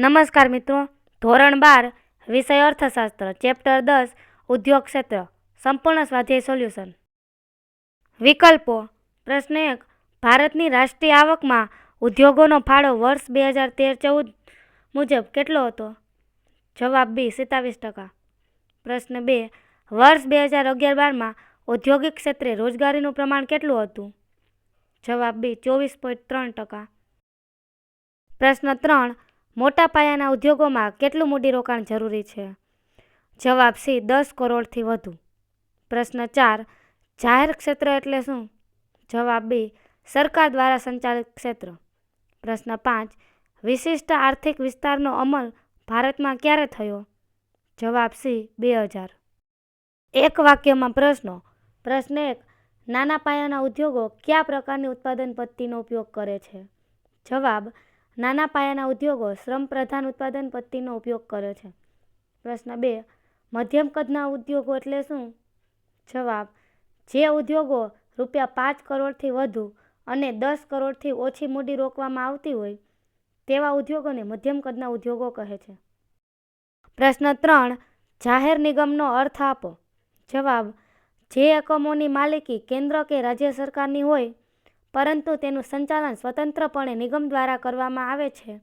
નમસ્કાર મિત્રો, ધોરણ 12 વિષય અર્થશાસ્ત્ર, ચેપ્ટર 10 ઉદ્યોગ ક્ષેત્ર, સંપૂર્ણ સ્વાધ્યાય સોલ્યુશન. વિકલ્પો. પ્રશ્ન 1. ભારતની રાષ્ટ્રીય આવકમાં ઉદ્યોગોનો ફાળો વર્ષ 2013-14 મુજબ કેટલો હતો? જવાબ બી 27%. પ્રશ્ન 2. વર્ષ 2011-12માં ઔદ્યોગિક ક્ષેત્રે રોજગારીનું પ્રમાણ કેટલું હતું? જવાબ બી 24.3%. પ્રશ્ન 3. મોટા પાયાના ઉદ્યોગોમાં કેટલું મૂડીરોકાણ જરૂરી છે? જવાબ સી 10 કરોડથી વધુ. પ્રશ્ન 4. જાહેર ક્ષેત્ર એટલે શું? જવાબ બી સરકાર દ્વારા સંચાલિત ક્ષેત્ર. પ્રશ્ન 5. વિશિષ્ટ આર્થિક વિસ્તારનો અમલ ભારતમાં ક્યારે થયો? જવાબ સી 2000. એક વાક્યમાં પ્રશ્નો. પ્રશ્ન 1. નાના પાયાના ઉદ્યોગો કયા પ્રકારની ઉત્પાદન પદ્ધતિનો ઉપયોગ કરે છે? જવાબ. નાના પાયાના ઉદ્યોગો શ્રમ પ્રધાન ઉત્પાદન પદ્ધતિનો ઉપયોગ કરે છે. પ્રશ્ન 2. મધ્યમ કદના ઉદ્યોગો એટલે શું? જવાબ. જે ઉદ્યોગો ₹5 કરોડથી વધુ અને 10 કરોડથી ઓછી મૂડી રોકવામાં આવતી હોય તેવા ઉદ્યોગોને મધ્યમ કદના ઉદ્યોગો કહે છે. પ્રશ્ન 3. જાહેર નિગમનો અર્થ આપો. જવાબ. જે એકમોની માલિકી કેન્દ્ર કે રાજ્ય સરકારની હોય પરંતુ તેનું સંચાલન સ્વતંત્રપણે નિગમ દ્વારા કરવામાં આવે છે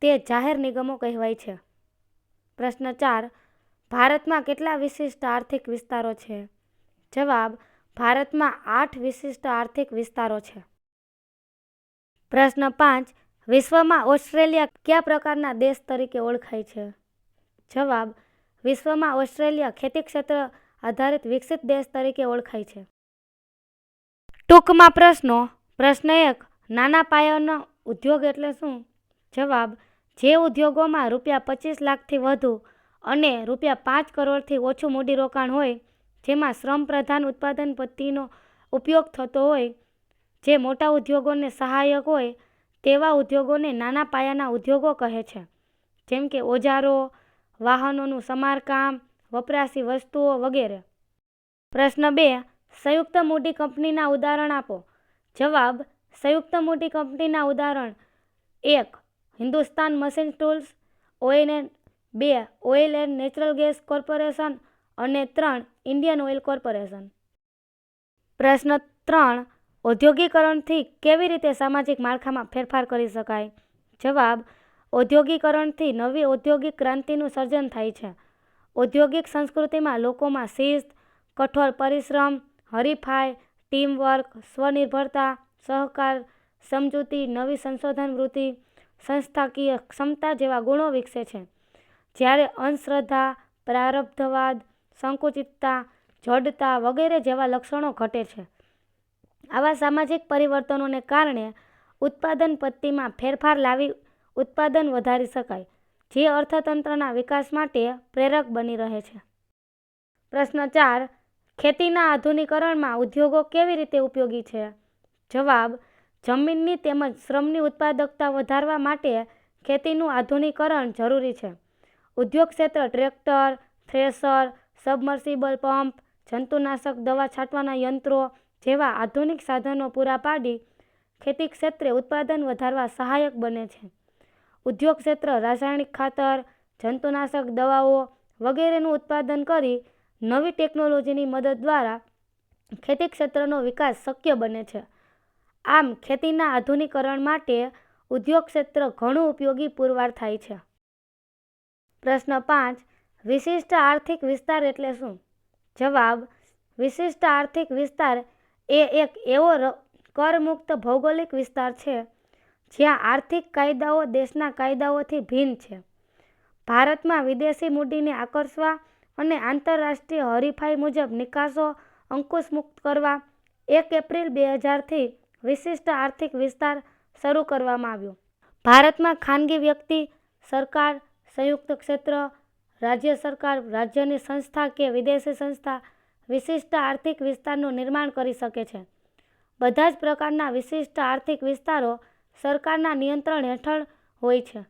તે જાહેર નિગમો કહેવાય છે. પ્રશ્ન 4. ભારતમાં કેટલા વિશિષ્ટ આર્થિક વિસ્તારો છે? જવાબ. ભારતમાં 8 વિશિષ્ટ આર્થિક વિસ્તારો છે. પ્રશ્ન 5. વિશ્વમાં ઓસ્ટ્રેલિયા કયા પ્રકારના દેશ તરીકે ઓળખાય છે? જવાબ. વિશ્વમાં ઓસ્ટ્રેલિયા ખેતી ક્ષેત્ર આધારિત વિકસિત દેશ તરીકે ઓળખાય છે. ટૂંકમાં પ્રશ્નો. પ્રશ્ન 1. નાના પાયાનો ઉદ્યોગ એટલે શું? જવાબ. જે ઉદ્યોગોમાં ₹25 લાખથી વધુ અને ₹5 કરોડથી ઓછું મૂડીરોકાણ હોય, જેમાં શ્રમ પ્રધાન ઉત્પાદન પદ્ધતિનો ઉપયોગ થતો હોય, જે મોટા ઉદ્યોગોને સહાયક હોય તેવા ઉદ્યોગોને નાના પાયાના ઉદ્યોગો કહે છે, જેમ કે ઓજારો, વાહનોનું સમારકામ, વપરાશી વસ્તુઓ વગેરે. પ્રશ્ન 2. સંયુક્ત મૂડી કંપનીના ઉદાહરણ આપો. જવાબ. સંયુક્ત મૂડી કંપનીના ઉદાહરણ 1. Hindustan machine tools, 2. Oil and natural gas corporation અને 3. Indian oil corporation. પ્રશ્ન 3. ઔદ્યોગિકરણથી કેવી રીતે સામાજિક માળખામાં ફેરફાર કરી શકાય? જવાબ. ઔદ્યોગિકરણથી નવી ઔદ્યોગિક ક્રાંતિનું સર્જન થાય છે. ઔદ્યોગિક સંસ્કૃતિમાં લોકોમાં શિસ્ત, કઠોર પરિશ્રમ, હરીફાઈ, ટીમવર્ક, સ્વનિર્ભરતા, સહકાર, સમજૂતી, નવી સંશોધન વૃત્તિ, સંસ્થાકીય ક્ષમતા જેવા ગુણો વિકસે છે, જ્યારે અંધશ્રદ્ધા, પ્રારબ્ધવાદ, સંકુચિતતા, જડતા વગેરે જેવા લક્ષણો ઘટે છે. આવા સામાજિક પરિવર્તનોને કારણે ઉત્પાદન પદ્ધતિમાં ફેરફાર લાવી ઉત્પાદન વધારી શકાય, જે અર્થતંત્રના વિકાસ માટે પ્રેરક બની રહે છે. પ્રશ્ન 4. ખેતીના આધુનિકરણમાં ઉદ્યોગો કેવી રીતે ઉપયોગી છે? જવાબ. જમીનની તેમજ શ્રમની ઉત્પાદકતા વધારવા માટે ખેતીનું આધુનિકરણ જરૂરી છે. ઉદ્યોગ ક્ષેત્ર ટ્રેક્ટર, થ્રેશર, સબમર્સિબલ પંપ, જંતુનાશક દવા છાંટવાના યંત્રો જેવા આધુનિક સાધનો પૂરા પાડી ખેતી ક્ષેત્રે ઉત્પાદન વધારવા સહાયક બને છે. ઉદ્યોગ ક્ષેત્ર રાસાયણિક ખાતર, જંતુનાશક દવાઓ વગેરેનું ઉત્પાદન કરી નવી ટેકનોલોજીની મદદ દ્વારા ખેતી ક્ષેત્રનો વિકાસ શક્ય બને છે. આમ ખેતીના આધુનિકરણ માટે ઉદ્યોગ ક્ષેત્ર ઘણું ઉપયોગી પુરવાર થાય છે. પ્રશ્ન 5. વિશિષ્ટ આર્થિક વિસ્તાર એટલે શું? જવાબ. વિશિષ્ટ આર્થિક વિસ્તાર એ એક એવો કરમુક્ત ભૌગોલિક વિસ્તાર છે જ્યાં આર્થિક કાયદાઓ દેશના કાયદાઓથી ભિન્ન છે. ભારતમાં વિદેશી મૂડીને આકર્ષવા અને આંતરરાષ્ટ્રીય હરીફાઈ મુજબ નિકાસો અંકુશમુક્ત કરવા 1 એપ્રિલ 2000થી વિશિષ્ટ આર્થિક વિસ્તાર શરૂ કરવામાં આવ્યો. ભારતમાં ખાનગી વ્યક્તિ, સરકાર, સંયુક્ત ક્ષેત્ર, રાજ્ય સરકાર, રાજ્યની સંસ્થા કે વિદેશી સંસ્થા વિશિષ્ટ આર્થિક વિસ્તારનું નિર્માણ કરી શકે છે. બધા જ પ્રકારના વિશિષ્ટ આર્થિક વિસ્તારો સરકારના નિયંત્રણ હેઠળ હોય છે.